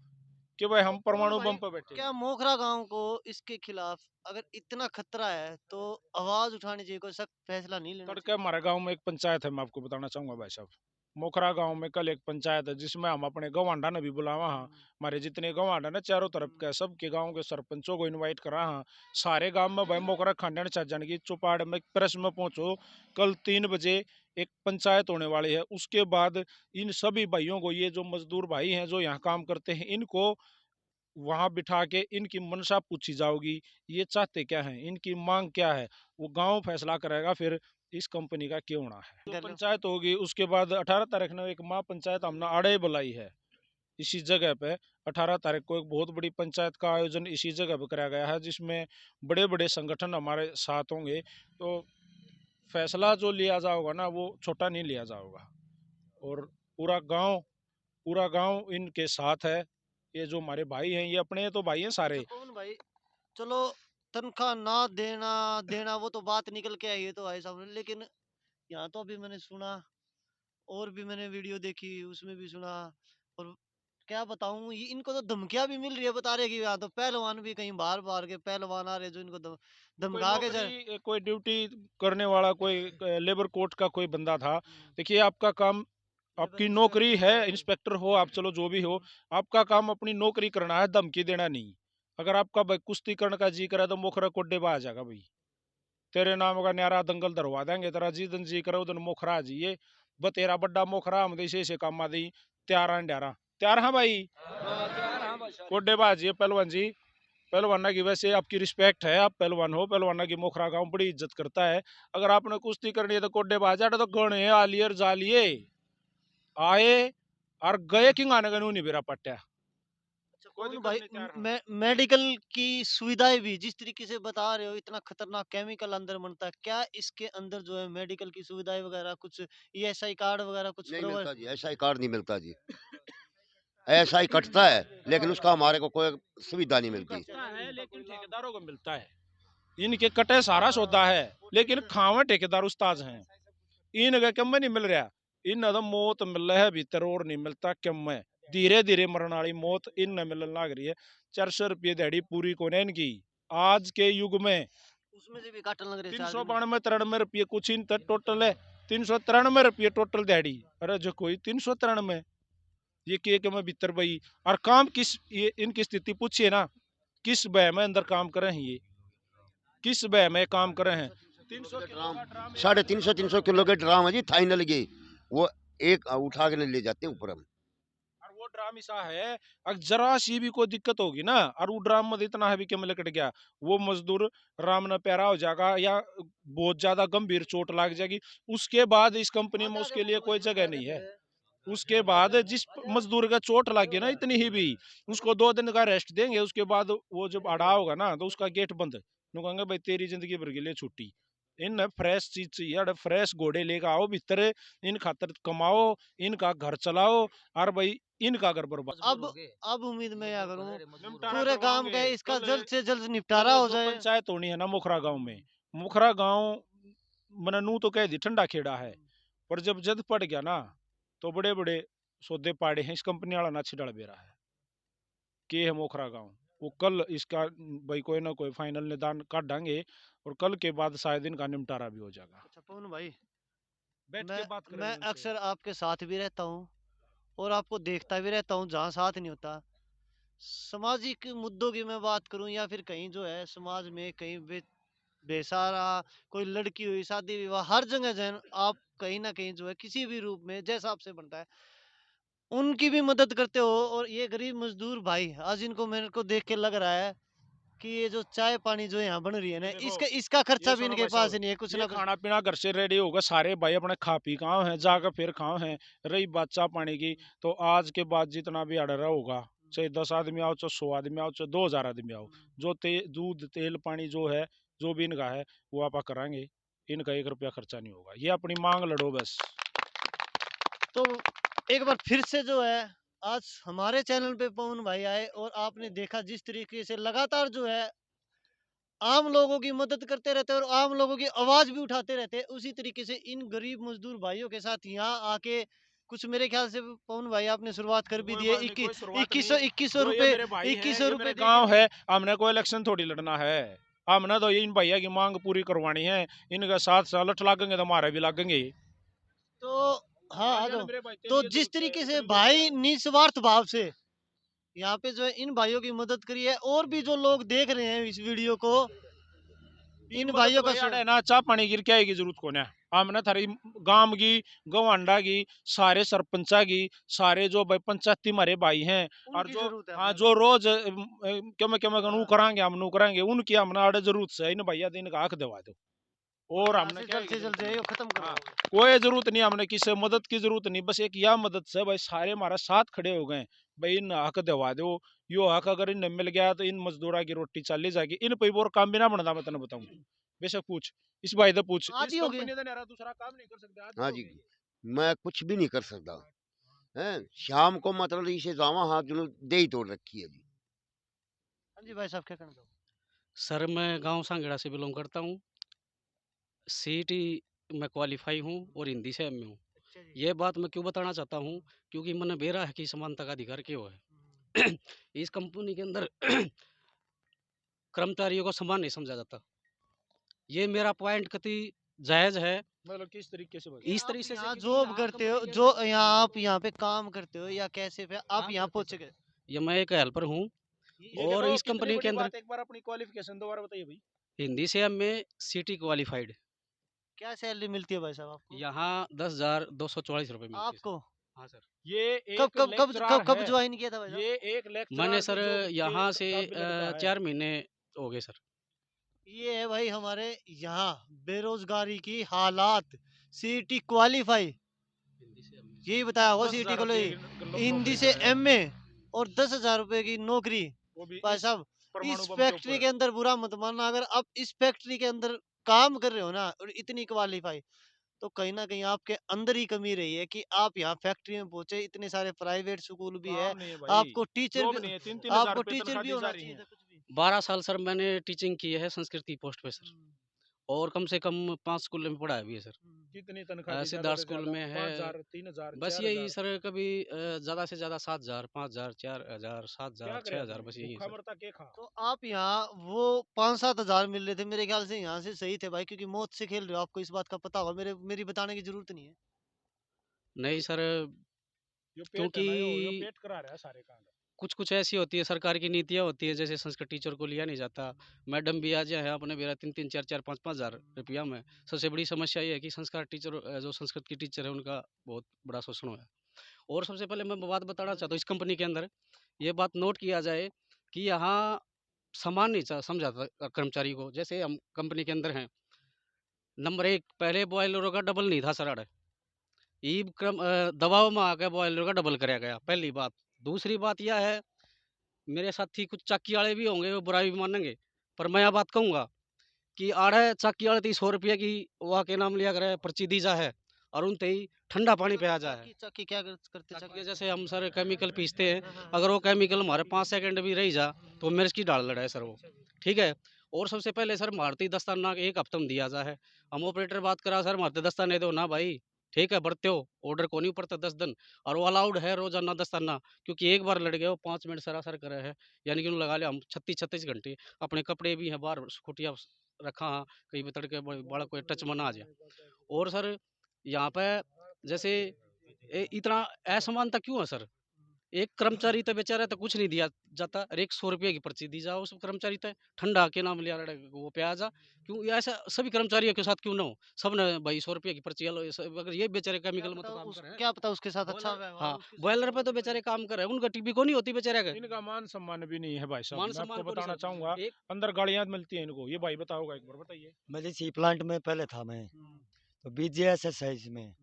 Speaker 1: कि भाई हम
Speaker 2: तो कौन
Speaker 1: परमाणु
Speaker 2: भाई,
Speaker 1: बम पे बैठे।
Speaker 2: क्या मोखरा गांव को इसके खिलाफ अगर इतना खतरा है तो आवाज उठानी चाहिए, कोई सख्त फैसला नहीं लेना
Speaker 1: तड़के
Speaker 2: चाहिए?
Speaker 1: हमारे गांव में एक पंचायत है, मैं आपको बताना चाहूंगा भाई साहब। मोखरा गांव में कल एक पंचायत है जिसमें हम अपने गवांडा ने भी बुलावा हाँ। हमारे जितने गवांडा ना चारों तरफ के सबके गांव के सरपंचों को इनवाइट करा हाँ। सारे गांव में भाई मोखरा खांडन छाजन की चौपाड़ में प्रेस में पहुंचो। कल 3 बजे एक पंचायत होने वाली है, उसके बाद इन सभी भाइयों को, ये जो मजदूर भाई हैं जो यहाँ काम करते हैं, इनको वहां बिठा के इनकी मंशा पूछी जाओगी, ये चाहते क्या हैं, इनकी मांग क्या है। वो गांव फैसला करेगा फिर इस कंपनी का क्यों होना है।
Speaker 2: कर
Speaker 1: तो
Speaker 2: लो।
Speaker 1: पंचायत होगी, उसके बाद 18 तारीख को एक माह पंचायत हमने आड़े बुलाई है इसी जगह पे। 18 तारीख को एक बहुत बड़ी पंचायत का आयोजन इसी जगह पे कराया गया है, जिसमें बड़े बड़े संगठन हमारे साथ होंगे। तो फैसला जो लिया जाएगा ना, वो छोटा नहीं लिया जाएगा, और पूरा गांव इनके साथ है। ये जो हमारे भाई हैं, ये अपने तो भाई हैं सारे।
Speaker 2: अच्छा पवन भाई, चलो तनख्वाह ना देना देना वो तो बात निकल के आई है तो भाई साहब, लेकिन यहाँ तो अभी मैंने सुना, और भी मैंने वीडियो देखी उसमें भी सुना, और क्या बताऊं, ये इनको तो धमकियां भी मिल रही है, बता रहे कि यहाँ तो पहलवान भी कहीं बाहर बाहर के पहलवान आ रहे जो इनको
Speaker 1: कोई
Speaker 2: धमका के जाए।
Speaker 1: नौकरी, कोई ड्यूटी करने वाला, कोई लेबर कोर्ट का कोई बंदा था। देखिए, आपका काम, आपकी नौकरी है, इंस्पेक्टर हो आप, चलो जो भी हो, आपका काम अपनी नौकरी करना है, धमकी देना नहीं। अगर आपका भाई कुश्ती करने का जी करे तो मोखरा कोड्डे बा आ जाएगा भाई, तेरे नाम का न्यारा दंगल धरवा देंगे, तेरा जिदन जी करे उदन मोखरा आ जाइए। ब तेरा बड्डा मोखरा हम से काम आ दी, त्यार ड्यारा त्यार। हाँ भाई, कोड्डे बा आ जाइए पहलवान जी। पहलवाना की वैसे आपकी रिस्पेक्ट है, आप पहलवान हो, पहलवाना की मोखरा गांव बड़ी इज्जत करता है। अगर आपने कुश्ती करनी है तो कोड्डे बाजा तो गणे आलियर जालिए आए और गए किंग आने का नहीं बेरा पट्टा।
Speaker 2: अच्छा
Speaker 1: कोई
Speaker 2: कौन
Speaker 1: दिक्कत
Speaker 2: भाई,
Speaker 1: नहीं त्यार।
Speaker 2: मेडिकल की सुविधाएं भी जिस तरीके से बता रहे हो, इतना खतरनाक केमिकल अंदर बनता है, क्या इसके अंदर जो है मेडिकल की सुविधाएं वगैरह कुछ, ईएसआई कार्ड वगैरह कुछ
Speaker 7: नहीं
Speaker 2: प्रोवाइड?
Speaker 7: मिलता जी, ऐसा ही कार्ड नहीं मिलता जी। ऐसा ही कटता है, लेकिन उसका हमारे को कोई सुविधा नहीं मिलती।
Speaker 1: कटता है लेकिन ठेकेदारों को मिलता है। इनके कटे सारा सौदा है, लेकिन खावे ठेकेदार उस्ताद हैं। इनके कम में नहीं मिल रहा, इन तो मौत मिल रहा है भीतर और नहीं मिलता कम में। धीरे धीरे मरने वाली मौत इन मिलने लग रही है। 400 रुपये दिहाड़ी पूरी को नहीं इनकी आज के युग में।
Speaker 2: उसमें से भी काटने लग रहे
Speaker 1: 392 93 रुपये कुछ इन तक टोटल है। 393 रुपये टोटल दिहाड़ी। अरे जो कोई 393, ये के में भीतर भाई। और काम किस, ये इनकी स्थिति पूछिए ना, किस भय में अंदर काम कर रहे हैं, ये किस भय में काम कर रहे हैं। 300 किलो का ड्राम,
Speaker 7: 350 किलो के ड्राम है जी, फाइनल ये वो एक उठा के नहीं ले जाते ऊपर हम।
Speaker 1: और वो ड्राम ऐसा है, अगर जरा सी भी कोई दिक्कत होगी ना, और वो ड्राम में इतना है कि लकट गया, वो मजदूर राम न प्यारा हो जाएगा, या बहुत ज्यादा गंभीर चोट लग जाएगी। उसके बाद इस कंपनी में उसके लिए कोई जगह नहीं है। उसके बाद जिस मजदूर का चोट लग गई ना इतनी ही भी, उसको 2 दिन का रेस्ट देंगे। उसके बाद वो जब अड़ा होगा ना, तो उसका गेट बंद। नु कहेंगे भाई तेरी जिंदगी भर के लिए छुट्टी। इन फ्रेश चीज चाहिए, फ्रेश घोड़े लेकर आओ भीतर, इन खातर कमाओ, इनका घर चलाओ, और भाई इनका घर बर्बाद।
Speaker 2: अब उम्मीद मैं क्या करूं,
Speaker 1: निपटारा
Speaker 2: पूरे काम का
Speaker 1: करवाएंगे।
Speaker 2: इसका
Speaker 1: कल-
Speaker 2: जल्द से जल्द निपटारा हो
Speaker 1: जो
Speaker 2: जाए।
Speaker 1: पंचायत होनी है ना मुखरा गांव में, मुखरा गांव मैंने नू तो कह दी ठंडा खेड़ा है, पर जब जद पड़ गया ना, तो बड़े बड़े सौदे पाड़े हैं। इस कंपनी वाला ना छिड़ल बेरा है के है मोखरा गांव। वो कल इसका भाई कोई ना कोई फाइनल निदान काटेंगे, और कल के बाद शायद इनका निपटारा भी हो जाएगा।
Speaker 2: अच्छा पवन भाई,
Speaker 1: बैठ
Speaker 2: मैं
Speaker 1: के बात करेंगे
Speaker 2: मैं
Speaker 1: उनसे।
Speaker 2: अक्सर आपके साथ भी रहता हूँ और आपको देखता भी रहता हूँ जहाँ साथ नहीं होता। सामाजिक मुद्दों की मैं बात करूँ या फिर कहीं जो है समाज में कहीं बेसहारा कोई लड़की हुई, शादी विवाह, हर जगह जो है आप कहीं ना कहीं जो है किसी भी रूप में जैसा आपसे बनता है उनकी भी मदद करते हो। और ये गरीब मजदूर भाई आज इनको मेरे को देख के लग रहा है कि ये जो चाय पानी जो यहाँ बन रही है ना,
Speaker 1: देखो,
Speaker 2: इसका खर्चा
Speaker 1: ये
Speaker 2: भी
Speaker 1: सुनो
Speaker 2: इनके
Speaker 1: भाई
Speaker 2: पास
Speaker 1: साहब,
Speaker 2: नहीं है, कुछ
Speaker 1: ये
Speaker 2: ना कुछ।
Speaker 1: खाना पीना घर से रेडी होगा, सारे भाई अपने खा पी खाओ हैं, जाकर फिर खाओ हैं। रही बात चाय पानी की, तो आज के बाद जितना भी ऑर्डर होगा, चाहे 10 आदमी आओ, चाहे 100 आदमी आओ, चाहे 2000 आदमी आओ, जो दूध तेल पानी जो है, जो भी इनका है, वो आप कराएंगे। इनका 1 रुपया खर्चा नहीं होगा। ये अपनी मांग लड़ो बस।
Speaker 2: तो एक बार फिर से जो है आज हमारे चैनल पे पवन भाई आए और आपने देखा जिस तरीके से लगातार जो है आम लोगों की मदद करते रहते हैं और आम लोगों की आवाज भी उठाते रहते हैं, उसी तरीके से इन गरीब मजदूर भाइयों के साथ यहाँ आके कुछ मेरे ख्याल से पवन भाई आपने शुरुआत कर भी दी है।
Speaker 1: कोई कोई शुरुआत
Speaker 2: 2100
Speaker 1: जो ये
Speaker 2: रुपए,
Speaker 1: मेरे भाई हैं,
Speaker 2: 2100
Speaker 1: ये
Speaker 2: रुपए
Speaker 1: मेरे
Speaker 2: दे
Speaker 1: गांव
Speaker 2: के-
Speaker 1: है। हमने कोई इलेक्शन थोड़ी लड़ना है, हमने तो ये इन भैया की मांग पूरी करवानी है। इनका 7 साल लगेंगे तो हमारे भी लगेंगे।
Speaker 2: तो हाँ आ जाओ।
Speaker 1: मेरे भाई, तेरे
Speaker 2: तो
Speaker 1: लिए
Speaker 2: जिस
Speaker 1: तो
Speaker 2: तरीके से
Speaker 1: इतनी
Speaker 2: भाई निस्वार्थ भाव से यहाँ पे जो है इन भाइयों की मदद करी है, और भी जो लोग देख रहे हैं इस वीडियो को, इन भाइयों का
Speaker 1: है ना, चाह पानी गिर के आएगी जरूरत को ना। हमने थारी गांव की, गवांडा की, सारे सरपंचा की, सारे जो भाई पंचायती हमारे भाई हैं, और
Speaker 2: उनकी
Speaker 1: जो
Speaker 2: जरूरत है
Speaker 1: हाँ
Speaker 2: हमें।
Speaker 1: जो रोज क्या मैं नू करांगे, हम नू करांगे, उनकी हमने आड़े जरूरत से इन भैया दिन का हक दवा दो। और
Speaker 2: यहाँ
Speaker 1: हमने
Speaker 2: से
Speaker 1: क्या
Speaker 2: जल्द से जल्द ये खत्म
Speaker 1: हाँ,
Speaker 2: करो।
Speaker 1: कोई जरूरत नहीं, हमने किसी मदद की जरूरत नहीं, बस एक यह मदद से भाई सारे हमारा साथ खड़े हो गए। भाई इन हक दिवा दो, यो हक अगर इन मिल गया तो इन मजदूरा की रोटी चली जाएगी। इन पे और काम भी ना बनता, मैं तेन बताऊं। बेशक पूछ, इस भाई तो पूछ, इस
Speaker 2: आदि हो गए।
Speaker 1: कंपनी ने यार दूसरा काम नहीं कर सकते, आदि
Speaker 7: हाँ
Speaker 1: हो
Speaker 7: जी,
Speaker 1: गए।
Speaker 7: मैं कुछ भी नहीं कर सकता है। शाम को मतलब इसे जावा हाथ जुनू दे ही तोड़ रखी है जी।
Speaker 2: हाँ जी भाई साहब, क्या कहना चाहोगे?
Speaker 8: सर मैं गांव सांगड़ा से बिलोंग करता हूँ। सीईटी में क्वालिफाई हूँ और हिंदी से एमए हूँ।
Speaker 2: अच्छा जी।
Speaker 8: ये बात मैं क्यों बताना चाहता हूँ, क्योंकि मैंने बेरा है कि समानता का अधिकार क्यों है। इस कंपनी के अंदर कर्मचारियों को समान नहीं समझा जाता। ये मेरा पॉइंट कति जायज़ है।
Speaker 1: मतलब किस तरीके से भाई?
Speaker 2: ये
Speaker 8: इस
Speaker 2: आप
Speaker 8: तरीके से
Speaker 2: यहाँ
Speaker 8: क्योंकि
Speaker 2: जॉब
Speaker 8: यहाँ
Speaker 2: करते हो,
Speaker 8: कंपनी के
Speaker 2: जो
Speaker 8: अंदर
Speaker 2: यहाँ आप यहाँ पे काम करते हो या कैसे पे आप
Speaker 8: काम
Speaker 2: यहाँ
Speaker 8: करते
Speaker 2: पहुँच
Speaker 8: सर।
Speaker 2: गए?
Speaker 8: ये मैं एक हेल्पर हूँ
Speaker 1: ये
Speaker 8: और
Speaker 1: देखो
Speaker 8: इस
Speaker 1: कितनी
Speaker 8: कंपनी के
Speaker 1: बड़ी
Speaker 8: अंदर
Speaker 1: बात है, एक बार अपनी क्वालिफिकेशन दोबारा बताइए भाई।
Speaker 8: हिंदी से एमए सीटी क्वालिफाइड।
Speaker 2: क्या सैलरी मिलती है भाई साहब आपको?
Speaker 8: यहाँ 10,244 रुपये मिलती है सर।
Speaker 2: आपको
Speaker 8: हाँ सर।
Speaker 1: ये
Speaker 2: कब
Speaker 1: एक
Speaker 2: कब कब
Speaker 1: लेक्चरर
Speaker 2: कब
Speaker 1: है,
Speaker 2: ज्वाइन किया था भाई साहब?
Speaker 1: ये एक
Speaker 8: मैंने
Speaker 1: लेक्चरर
Speaker 8: सर
Speaker 1: की जॉब के
Speaker 8: यहाँ से
Speaker 1: काबिल लड़का है।
Speaker 8: 4 महीने हो गए सर।
Speaker 2: ये है भाई हमारे यहाँ बेरोजगारी की हालात। सीटी क्वालिफाई, यही बताया होगा।
Speaker 1: 10,000
Speaker 2: सीटी को
Speaker 1: रुपये की
Speaker 2: हिंदी
Speaker 1: नौकरी
Speaker 2: से
Speaker 1: करे है,
Speaker 2: एमए और 10,000 रुपए की नौकरी।
Speaker 1: वो भी
Speaker 2: भाई
Speaker 1: इस
Speaker 2: साहब,
Speaker 1: परमाणु
Speaker 2: इस
Speaker 1: बम के
Speaker 2: फैक्ट्री
Speaker 1: ऊपर।
Speaker 2: के अंदर बुरा मत मानना, अगर आप इस फैक्ट्री के अंदर काम कर रहे हो ना और इतनी क्वालिफाई, तो कहीं ना कहीं आपके अंदर ही कमी रही है कि आप यहाँ फैक्ट्री में पहुंचे। इतने सारे प्राइवेट स्कूल भी है,
Speaker 1: काम नहीं है भाई,
Speaker 2: आपको टीचर
Speaker 1: जॉब
Speaker 2: भी,
Speaker 1: नहीं है, 3-3 हजार
Speaker 2: आपको
Speaker 1: रुपये
Speaker 2: टीचर
Speaker 1: तनख्वाह
Speaker 2: भी
Speaker 1: दी जा
Speaker 2: होना
Speaker 1: रही
Speaker 2: चाहिए
Speaker 1: है।
Speaker 2: था कुछ भी।
Speaker 8: 12 साल सर मैंने टीचिंग की है संस्कृत की पोस्ट पे सर। और कम से कम 5 स्कूल में पढ़ाया भी है सर।
Speaker 1: कितनी तनख्वाह दी, ज्यादा
Speaker 8: सिद्धार्थ
Speaker 1: से
Speaker 8: स्कूल
Speaker 1: ज्यादा
Speaker 8: में है।
Speaker 1: 5,000, 3,000,
Speaker 8: बस यही
Speaker 1: 4,000?
Speaker 8: सर, कभी ज़्यादा से ज़्यादा 7,000, 5,000, 4,000,
Speaker 1: क्या
Speaker 8: 7,000,
Speaker 1: करे
Speaker 8: 6,000
Speaker 1: आदमी,
Speaker 8: बस यही है
Speaker 2: अच्छा,
Speaker 1: भूखा
Speaker 8: सर।
Speaker 1: मरता के खा।
Speaker 2: तो आप यहाँ वो 5-7 हजार मिल रहे थे, मेरे ख्याल से यहाँ से सही थे भाई, क्योंकि मौत से खेल रहे हो। आपको इस बात का पता होगा, मेरी बताने की जरूरत नहीं है।
Speaker 8: नहीं सर,
Speaker 1: यो पेट है
Speaker 8: क्योंकि
Speaker 1: ना, यो पेट करा रहा है सारे काम।
Speaker 8: कुछ-कुछ ऐसी होती है, सरकार की नीतियाँ होती है, जैसे संस्कृत टीचर को लिया नहीं जाता। मैडम भी आज है अपने मेरा 3-3, 4-4, 5-5 हज़ार रुपया में। सबसे बड़ी समस्या ये है कि संस्कार टीचर जो संस्कृत की टीचर है, उनका बहुत बड़ा शोषण हुआ है। और सबसे पहले मैं बात बताना चाहता हूँ, इस कंपनी के अंदर ये बात नोट किया जाए कि यहाँ समान नहीं समझा था कर्मचारी को। जैसे हम कंपनी के अंदर हैं, नंबर 1 पहले बॉयलरों का डबल नहीं था सर। ईब दबाव में आके बॉयलर का डबल कराया गया, पहली बात। दूसरी बात यह है, मेरे साथी कुछ चक्की वाले भी होंगे, वो बुरा भी मानेंगे, पर मैं यह बात कहूँगा कि आड़े चक्की वाले 100 रुपये की वहाँ के नाम लिया करे पर्ची दी जा है और उनते ही ठंडा पानी पिया जाए।
Speaker 2: चक्की चक्की क्या करते?
Speaker 8: चक्की जैसे हम सर केमिकल पीसते हैं,
Speaker 2: हाँ, हाँ,
Speaker 8: अगर वो केमिकल हमारे 5 सेकंड भी रह जा तो मेरे की डाल लड़ा है सर वो। ठीक है। और सबसे पहले सर मारुति दस्ताना एक हफ्ते में दिया जा है। हम ऑपरेटर बात करा सर मारुति दस्ताने दो ना भाई। ठीक है, बढ़ते हो ऑर्डर को नहीं पड़ता 10 दिन, और वो अलाउड है रोजाना दस्ताना, क्योंकि एक बार लड़ गए वो 5 मिनट सरासर करे है। यानी कि उन्होंने लगा लिया हम 36-36 घंटे। अपने कपड़े भी हैं बाहर स्कूटिया रखा हाँ, कहीं भी तड़के बड़ा कोई टच में ना आ जाए। और सर यहाँ पे जैसे इतना असमानता क्यों है सर? एक कर्मचारी तो बेचारा तो कुछ नहीं दिया जाता और एक 100 रुपये की पर्ची दी जाओ उस कर्मचारी तय ठंडा के नाम लिया वो पे आ जा। क्यों ये ऐसा सभी कर्मचारियों के साथ क्यों ना हो? सब ने भाई 100 रुपये की पर्ची लो, अगर ये बेचारे केमिकल में तो काम कर रहे हैं।
Speaker 2: क्या पता उसके साथ अच्छा
Speaker 8: बॉयलर
Speaker 2: व्यवहार
Speaker 8: हाँ,
Speaker 2: हो, उसके साथ
Speaker 8: बॉयलर पे
Speaker 2: अच्छा
Speaker 8: तो
Speaker 2: हो।
Speaker 8: बेचारे काम कर रहे हैं, उनका टीबी को नहीं होती बेचारे का।
Speaker 1: इनका मान सम्मान भी नहीं है भाई साहब,
Speaker 8: मान
Speaker 1: मैं आपको
Speaker 8: सम्मान को नहीं
Speaker 1: बताना
Speaker 8: सर।
Speaker 1: चाहूंगा।
Speaker 8: एक
Speaker 1: अंदर गाड़ियां मिलती हैं इनको, ये भाई बताओगा, एक बार बताइए।
Speaker 3: मैं जैसे सी प्लांट में पहले था मैं, तो बीजीएसएस है इसमें,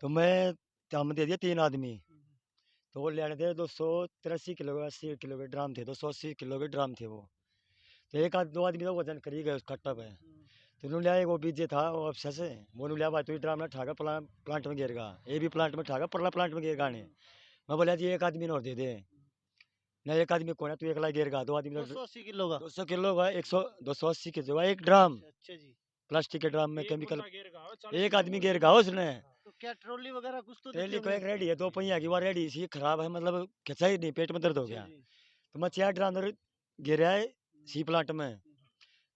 Speaker 3: तो मैं हम दे दिए 3 आदमी, तो वो लेने थे 283 किलो के 80 किलो के ड्राम थे, 280 किलो के ड्राम थे वो। तो एक आध 2 आदमी तो वजन करी गए उस खट्टा पे। तो उन्होंने लिया, एक वो बीजे था वो अफसर से, वो उन्होंने लिया भाई तू ड्राम में ठाकर प्लांट में गिरेगा, ये भी प्लांट में ठाकर परला प्लांट में गिरेगा ने। मैं बोला जी एक आदमी ने और दे दे ना, एक आदमी कौन है तू एकला गिरेगा, 2 आदमी
Speaker 2: 280 किलो का।
Speaker 3: 200 किलो का 100 280 के जो है एक ड्राम
Speaker 2: अच्छा जी।
Speaker 3: प्लास्टिक के ड्राम में
Speaker 1: एक
Speaker 3: केमिकल,
Speaker 1: बंदा गिर गया, 40
Speaker 3: एक
Speaker 1: किलो
Speaker 3: आदमी
Speaker 1: का
Speaker 3: गिरेगा उसने।
Speaker 2: तो क्या ट्रॉली वगैरह कुछ तो देते
Speaker 3: ट्रेली को
Speaker 2: होंगे?
Speaker 3: एक रेडी है 2 पहिया की, वो रेडी इसी खराब है, मतलब खिंचा ही नहीं, पेट में दर्द हो
Speaker 2: अच्छा
Speaker 3: गया।
Speaker 2: जी।
Speaker 3: तो मैं 4 ड्राम गिरा है सी प्लांट में।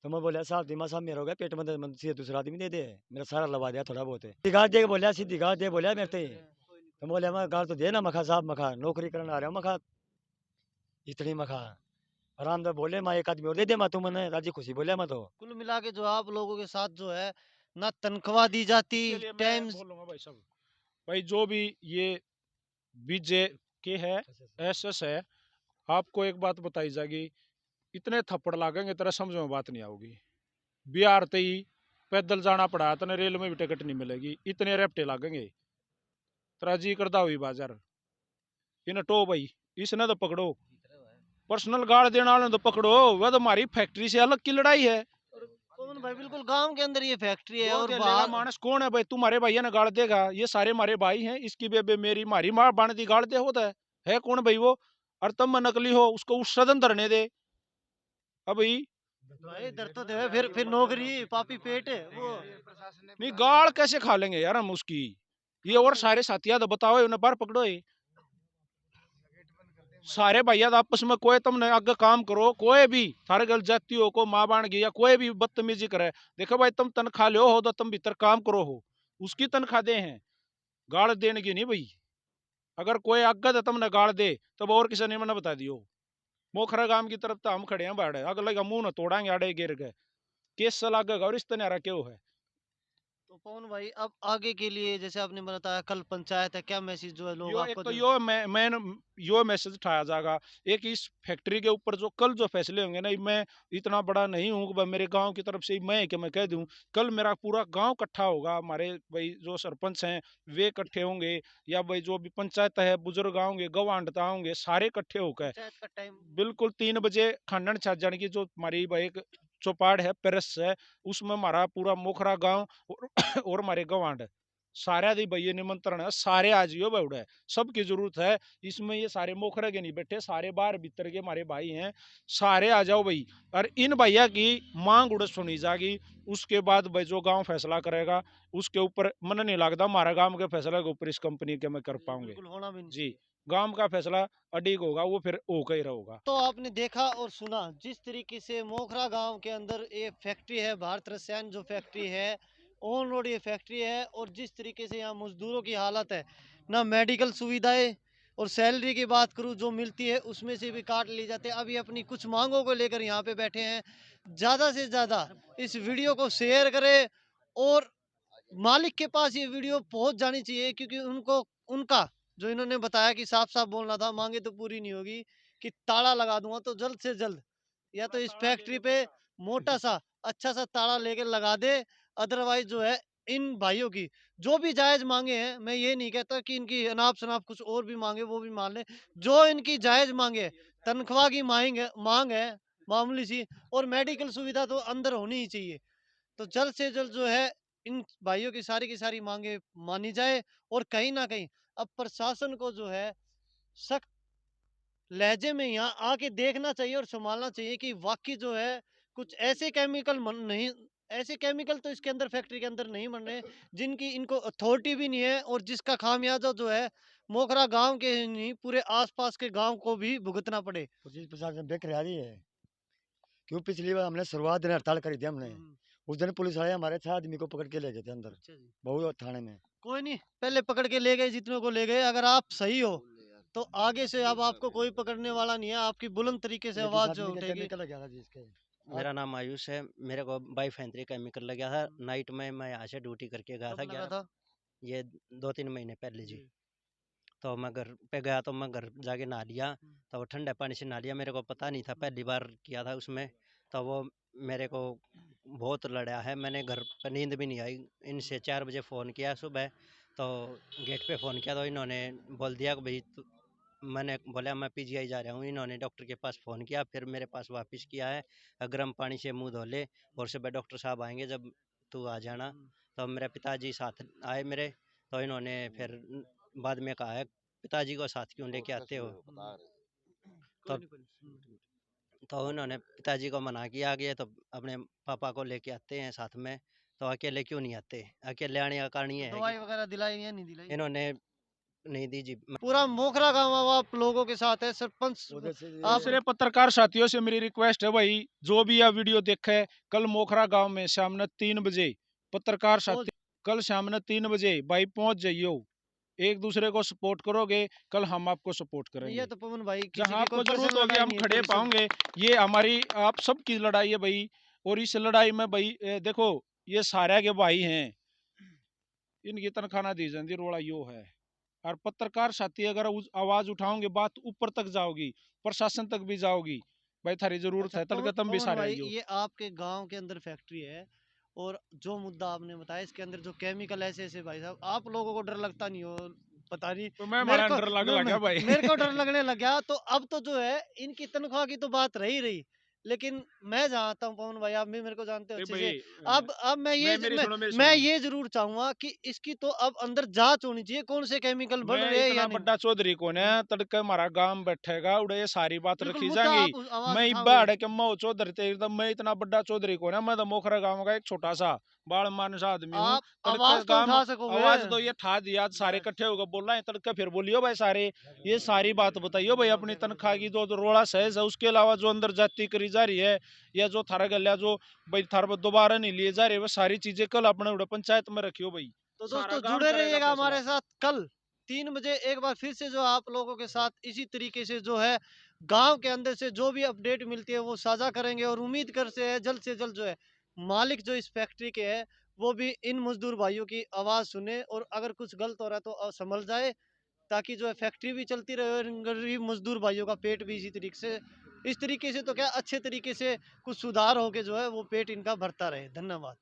Speaker 3: तो मैं बोला साहब दिमाग साहब मेरा हो गया पेट में दर्द, मैं सीधे दूसरा आदमी दे दे, मेरा सारा लगा दिया थोड़ा बहुत है। दिखा दे बोलिया, सीधी दिखा दे बोलिया मेरे से। तो बोले मैं गाल तो दे ना मखा साहब, मखा नौकरी करने आ रहा हूँ मखा, इतनी मखा आराम से बोले मैं एक आदमी और दे दे मैं, तू मैंने राजी खुशी बोलिया मैं तो।
Speaker 2: कुल मिला के जो आप लोगों के साथ जो है ना तनख्वाह दी जाती,
Speaker 1: इसके लिए मैं
Speaker 2: टाइम।
Speaker 1: बोलूंगा भाई साहब, भाई जो भी ये बीजे के है, एसएस है, आपको एक बात बताई जाएगी, इतने थप्पड़ लागेंगे तेरा समझ में बात नहीं आओगी। बिहार ते ही पैदल जाना पड़ा तो रेल में भी टिकट नहीं मिलेगी, इतने रेपटे लगेंगे। तेरा जी करदा हुई बाजार इन टो भाई, इसने तो पकड़ो, पर्सनल गार्ड देने वाले ने तो पकड़ो, वह तो हमारी फैक्ट्री से अलग की लड़ाई है।
Speaker 2: कौन भाई, बिल्कुल गांव के अंदर ये फैक्ट्री है
Speaker 1: और
Speaker 2: और
Speaker 1: लेगा
Speaker 2: बाहर
Speaker 1: मानस कौन है भाई? तुम्हारे भैया ने गाड़ देगा, ये सारे हमारे भाई हैं, इसकी बेबे मेरी मारी मार बाण दी गाड़ दे होता है कौन भाई वो? और तुम नकली हो, उसको उस सदन धरने दे। अब भाई
Speaker 2: भाई डर तो दे, फिर नौकरी पापी पेट है वो।
Speaker 1: नहीं, गाड़ कैसे खा लेंगे यार हम उसकी? ये और सारे साथिया तो बताओ, उन्हें बाहर पकड़ो ये सारे भैया तो आपस में, कोई तुमने आगे काम करो, कोई भी थारे गल जाती हो को माँ बाण गई या कोई भी बदतमीजी करे, देखो भाई तुम तनख्वाह लो हो तो तुम भीतर काम करो हो, उसकी तनख्वाह दे हैं, गाड़ देने की नहीं भाई। अगर कोई आगे तो तुमने गाड़ दे तब और किसी ने मैंने बता दियो। मोखरा गांव की तरफ तो हम खड़े हैं बाड़े, अगर लगा मुंह न तोड़ांगे आड़े गिर गए, केस से लागेगा और इस तरह क्यों है।
Speaker 2: तो पवन भाई, अब आगे के लिए जैसे आपने बताया कल पंचायत है, क्या मैसेज जो है लोग
Speaker 1: यो एक
Speaker 2: आपको
Speaker 1: तो
Speaker 2: दे?
Speaker 1: यो मैसेज उठाया जाएगा, एक इस फैक्ट्री के ऊपर जो कल जो फैसले होंगे ना, मैं इतना बड़ा नहीं हूँ कि भाई मेरे गांव की तरफ से मैं कि मैं कह दूं, कल मेरा पूरा गांव इकट्ठा होगा, हमारे भाई जो सरपंच हैं वे इकट्ठे होंगे, या भाई जो भी पंचायत है बुजुर्ग होंगे, गवांडता होंगे, सारे इकट्ठे होकर
Speaker 2: पंचायत का टाइम
Speaker 1: बिल्कुल 3 बजे खांडन छाजन की जो हमारी भाई एक चौपाड़ है पेरस है, उसमें हमारा पूरा मोखरा गांव और हमारे गवांड सारे दी भैया निमंत्रण है, सारे आज यो बउड़ा है, सबकी जरूरत है इसमें। ये सारे मोखरे के नहीं बैठे, सारे बाहर भीतर के हमारे भाई हैं, सारे आ जाओ भाई। और इन भैया की मांग उड़ सुनी जाएगी, उसके बाद भाई जो गांव फैसला करेगा उसके ऊपर मन नहीं लगता हमारा गांव के फैसला के ऊपर इस कंपनी के मैं कर पाऊंगे
Speaker 2: बिल्कुल होना भी नहीं
Speaker 1: जी।
Speaker 2: चाहिए।
Speaker 1: गांव का फैसला अडिग होगा, वो फिर होकर ही रहेगा।
Speaker 2: तो आपने देखा और सुना जिस तरीके से मोखरा गांव के अंदर ये फैक्ट्री है, भारत रसायन जो फैक्ट्री है, ऑन रोड ये फैक्ट्री है, और जिस तरीके से यहाँ मजदूरों की हालत है, ना मेडिकल सुविधाएं, और सैलरी की बात करूँ जो मिलती है उसमें से भी काट ली जाती है। अभी अपनी कुछ मांगों को लेकर यहाँ पे बैठे हैं। ज़्यादा से ज़्यादा इस वीडियो को शेयर करें और मालिक के पास ये वीडियो पहुंच जानी चाहिए, क्योंकि उनको उनका जो इन्होंने बताया कि साफ साफ बोलना था, मांगे तो पूरी नहीं होगी, कि ताला लगा दूंगा, तो जल्द से जल्द या तो इस फैक्ट्री पे मोटा सा अच्छा सा ताला लेकर लगा दे। अदरवाइज जो है इन भाइयों की जो भी जायज मांगे हैं, मैं ये नहीं कहता कि इनकी अनाप शनाप कुछ और भी मांगे वो भी मान ले, जो इनकी जायज मांगे, तनख्वाह की मांग है मामूली सी, और मेडिकल सुविधा तो अंदर होनी ही चाहिए, तो जल्द से जल्द जो है इन भाइयों की सारी मांगे मानी जाए। और कहीं ना कहीं अब प्रशासन को जो है सख्त लहजे में यहाँ आके देखना चाहिए और संभालना चाहिए कि वाकई जो है कुछ ऐसे केमिकल नहीं, ऐसे केमिकल तो इसके अंदर फैक्ट्री के अंदर नहीं बन रहे जिनकी इनको अथॉरिटी भी नहीं है, और जिसका खामियाजा जो है मोखरा गांव के ही नहीं पूरे आसपास के गांव को भी भुगतना पड़े।
Speaker 3: पुलिस प्रशासन बेक रही है, क्यों पिछली बार हमने शुरुआत दिन हड़ताल करी थी हमने, उस दिन पुलिस वाले हमारे 6 आदमी को पकड़ के ले गए थे अंदर
Speaker 2: अच्छा जी,
Speaker 3: बहुत थाने में।
Speaker 2: कोई नहीं, पहले पकड़ के ले गए जितनों को ले गए, अगर आप सही हो तो आगे से अब आपको कोई पकड़ने वाला नहीं है, आपकी बुलंद तरीके से
Speaker 3: लेकिन
Speaker 2: आवाज
Speaker 3: साथ
Speaker 2: जो
Speaker 3: में क्या
Speaker 2: उठेगी।
Speaker 3: केमिकल लगा था जी इसके।
Speaker 9: मेरा नाम आयुष है। मेरे को बाईफेंथ्री केमिकल लग गया था नाइट में। मैं यहाँ से ड्यूटी करके गया
Speaker 2: कब
Speaker 9: था
Speaker 2: लगा
Speaker 9: 11
Speaker 2: था?
Speaker 9: ये 2-3 महीने पहले जी। तो मैं घर पे गया तो मैं घर जाके नहा लिया, तो वो ठंडे पानी से नहा लिया। मेरे को पता नहीं था, पहली बार किया था उसमें, तो वो मेरे को बहुत लड़ा है। मैंने घर पर नींद भी नहीं आई। इनसे 4 बजे फ़ोन किया सुबह, तो गेट पे फ़ोन किया तो इन्होंने बोल दिया कि भाई मैंने बोला मैं पीजीआई जा रहा हूँ। इन्होंने डॉक्टर के पास फ़ोन किया, फिर मेरे पास वापस किया है, गर्म पानी से मुंह धो ले और सुबह डॉक्टर साहब आएंगे जब तू आ जाना। तो मेरे पिताजी साथ आए मेरे, तो इन्होंने फिर बाद में कहा है पिताजी को साथ क्यों लेके आते हो। तो उन्होंने पिताजी को मना किया कि तो अपने पापा को लेके आते हैं साथ में, तो अकेले क्यों नहीं आते। अकेले आने का कारण ये है
Speaker 2: दवाई वगैरह दिलाई या नहीं दिलाई?
Speaker 9: कि इन्होंने नहीं दी जी।
Speaker 2: पूरा मोखरा गांव अब आप लोगों के साथ है, सरपंच
Speaker 3: उधर से
Speaker 2: आप
Speaker 1: दूसरे पत्रकार साथियों से मेरी रिक्वेस्ट है भाई, जो भी यह वीडियो देखे, कल मोखरा गांव में शाम ने 3 बजे पत्रकार साथी, कल शाम ने 3 बजे भाई पहुंच जाइयो, एक दूसरे को सपोर्ट करोगे, कल हम आपको सपोर्ट
Speaker 2: ये
Speaker 1: करेंगे।
Speaker 2: तो पवन भाई किसी
Speaker 1: जहां
Speaker 2: की
Speaker 1: आपको
Speaker 2: कोई
Speaker 1: जरूरत
Speaker 2: पर्सनल
Speaker 1: होगी
Speaker 2: लड़ाई
Speaker 1: हम
Speaker 2: नहीं है,
Speaker 1: खड़े
Speaker 2: पुलिस से-
Speaker 1: पाओगे। ये हमारी आप सबकी लड़ाई है भाई, और इस लड़ाई में भाई देखो ये सारे के भाई हैं, इनकी तनख्वाह ना दी जाती, रोड़ा यो है। और पत्रकार साथी अगर आवाज उठाओगे, बात ऊपर तक जाओगी, प्रशासन तक भी जाओगी, भाई थारी जरूरत
Speaker 2: अच्छा,
Speaker 1: है, तलगतम भी
Speaker 2: पवन
Speaker 1: सारे
Speaker 2: भाई
Speaker 1: आइयो।
Speaker 2: ये आपके गांव के अंदर फैक्ट्री है और जो मुद्दा आपने बताया इसके अंदर जो केमिकल ऐसे ऐसे भाई साहब, आप लोगों को डर लगता नहीं हो पता नहीं,
Speaker 1: तो मैं
Speaker 2: मेरे
Speaker 1: हमारा
Speaker 2: को
Speaker 1: डर लग लगा भाई।
Speaker 2: मेरे को डर लगने लग गया। तो अब तो जो है इनकी तनख्वाह की तो बात रही रही, लेकिन मैं जानता हूँ पवन भाई, आप भी मेरे को जानते हो
Speaker 1: ए
Speaker 2: अच्छे
Speaker 1: भाई,
Speaker 2: से। अब मैं
Speaker 1: मेरी सुनो, मेरी
Speaker 2: मैं
Speaker 1: सुनो।
Speaker 2: ये जरूर चाहूंगा कि इसकी तो अब अंदर जांच होनी चाहिए, कौन से केमिकल बढ़
Speaker 1: मैं
Speaker 2: रहे हैं
Speaker 1: इतना
Speaker 2: या नहीं।
Speaker 1: बड़ा चौधरी कौन है, तड़के हमारा गांव बैठेगा उड़े ये सारी बात
Speaker 2: बिल्कुल
Speaker 1: रखी
Speaker 2: मुद्दा
Speaker 1: जाएंगी।
Speaker 2: आप आवाज
Speaker 1: मैं
Speaker 2: उठाओ
Speaker 1: बाढ़ के मऊ चौधरी थे एकदम, मैं इतना बड़ा चौधरी कौन है, मैं तो मोखरा गांव का एक छोटा सा बाल मानस आदमी हूँ।
Speaker 2: आप
Speaker 1: तड़के
Speaker 2: आवाज तो
Speaker 1: गांव
Speaker 2: उठा सकोगे।
Speaker 1: आवाज दो, ये ठा दिया सारे इकट्ठे होकर बोला है, तड़के फिर बोलियो भाई सारे, ये सारी बात बताइयो भाई अपनी तनख्वाह की दो रोड़ा सहज है, उसके अलावा जो अंदर जाति करी जा रही है या जो थारा गल्या जो भाई थारा दोबारा नहीं लिए जा रहे, वो सारी चीजें कल अपने उड़े पंचायत में रखियो भाई।
Speaker 2: तो
Speaker 1: सारा
Speaker 2: दोस्तों
Speaker 1: गांव
Speaker 2: जुड़े
Speaker 1: करेगा
Speaker 2: रहिएगा
Speaker 1: फैसला।
Speaker 2: हमारे साथ कल 3 बजे एक बार फिर से, जो आप लोगों के साथ इसी तरीके से जो है गांव के अंदर से जो भी अपडेट मिलती है वो साझा करेंगे। और उम्मीद करते हैं जल्द से जल्द जो है मालिक जो इस फैक्ट्री के है वो भी इन मजदूर भाइयों की आवाज़ सुने, और अगर कुछ गलत हो रहा है तो संभल जाए, ताकि जो है फैक्ट्री भी चलती रहे और इन गरीब मजदूर भाइयों का पेट भी इस तरीके से तो क्या अच्छे तरीके से कुछ सुधार होके जो है वो पेट इनका भरता रहे। धन्यवाद।